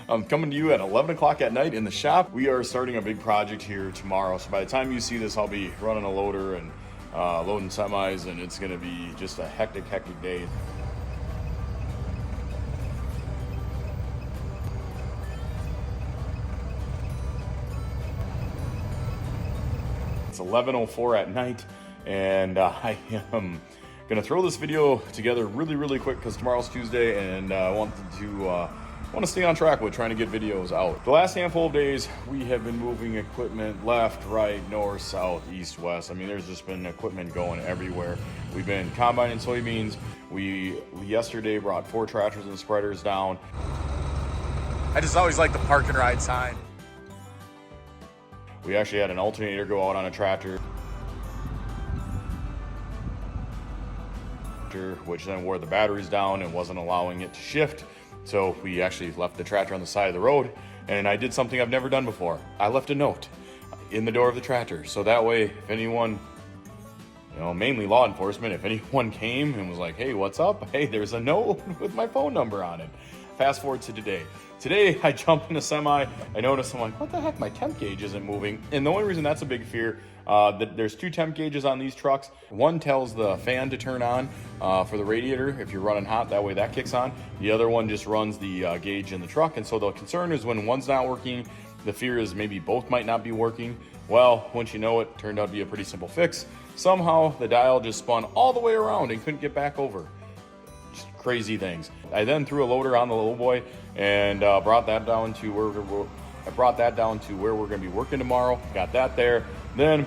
I'm coming to you at 11 o'clock at night in the shop. We are starting a big project here tomorrow. So by the time you see this, I'll be running a loader and loading semis, and it's gonna be just a hectic day. It's 11:04 at night, and I am gonna throw this video together really quick because tomorrow's Tuesday, and I want to stay on track with trying to get videos out. The last handful of days, we have been moving equipment left, right, north, south, east, west. I mean, there's just been equipment going everywhere. We've been combining soybeans. We yesterday brought 4 tractors and spreaders down. I just always like the park and ride sign. We actually had an alternator go out on a tractor, which then wore the batteries down and wasn't allowing it to shift. So we actually left the tractor on the side of the road, and I did something I've never done before. I left a note in the door of the tractor. So that way, if anyone, mainly law enforcement, if anyone came and was like, hey, what's up? Hey, there's a note with my phone number on it. Fast forward to today. Today, I jump in a semi. I notice, I'm like, what the heck? My temp gauge isn't moving. And the only reason that's a big fear, that there's 2 temp gauges on these trucks. One tells the fan to turn on for the radiator if you're running hot. That way that kicks on. The other one just runs the gauge in the truck. And so the concern is when one's not working, the fear is maybe both might not be working. Well, once you know it, turned out to be a pretty simple fix. Somehow the dial just spun all the way around and couldn't get back over. Crazy things. I then threw a loader on the little boy and brought that down to where we're going to be working tomorrow. Got that there. Then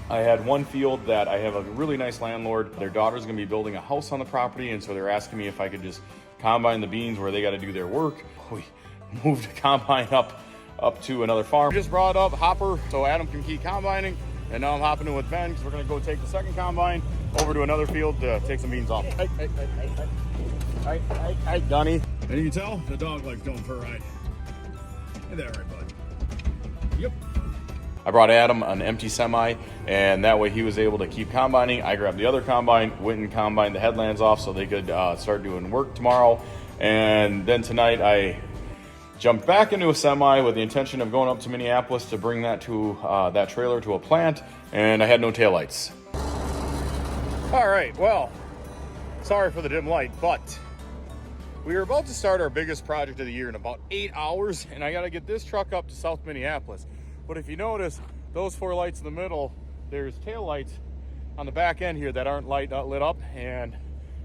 I had one field that I have a really nice landlord. Their daughter's going to be building a house on the property, and so they're asking me if I could just combine the beans where they got to do their work. We moved the combine up to another farm. Just brought up hopper so Adam can keep combining, and now I'm hopping in with Ben because we're going to go take the second combine over to another field to take some beans off. Hey, Dunny. And you can tell the dog likes going for a ride. Hey there, right, bud. Yep. I brought Adam an empty semi, and that way he was able to keep combining. I grabbed the other combine, went and combined the headlands off so they could start doing work tomorrow. And then tonight I jumped back into a semi with the intention of going up to Minneapolis to bring that to that trailer to a plant, and I had no taillights. All right, well, sorry for the dim light, but we are about to start our biggest project of the year in about 8 hours, and I got to get this truck up to South Minneapolis. But if you notice, those 4 lights in the middle, there's tail lights on the back end here that aren't lit up, and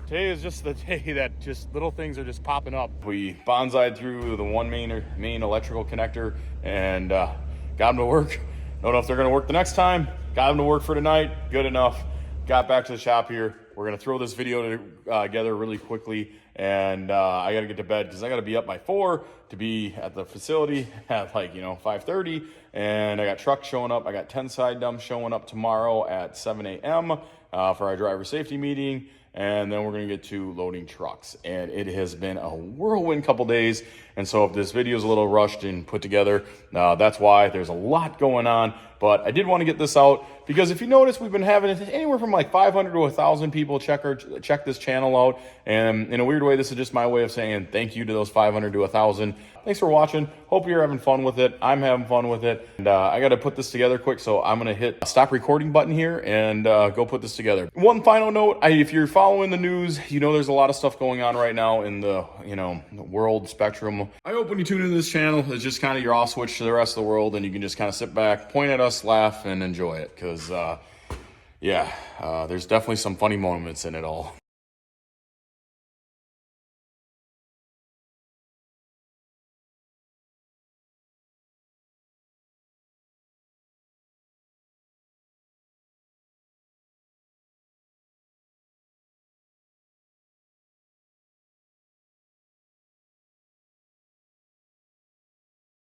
today is just the day that just little things are just popping up. We bonsai'd through the one main electrical connector and got them to work. Don't know if they're going to work the next time. Got them to work for tonight. Good enough. Got back to the shop here. We're going to throw this video together really quickly, and I got to get to bed because I got to be up by 4 to be at the facility at 5:30, and I got trucks showing up. I got 10 side dumps showing up tomorrow at 7 a.m. For our driver safety meeting, and then we're going to get to loading trucks. And it has been a whirlwind couple days, and so if this video is a little rushed and put together, that's why. There's a lot going on, but I did want to get this out because if you notice, we've been having anywhere from 500 to 1,000 people check this channel out, and in a weird way, this is just my way of saying thank you to those 500 to 1,000. Thanks for watching. Hope you're having fun with it. I'm having fun with it, and I got to put this together quick, so I'm gonna hit a stop recording button here and go put this together. One final note: if you're following the news, there's a lot of stuff going on right now in the world spectrum. I hope when you tune into this channel, it's just kind of your off switch to the rest of the world, and you can just kind of sit back, point at us, laugh, and enjoy it. Because there's definitely some funny moments in it all.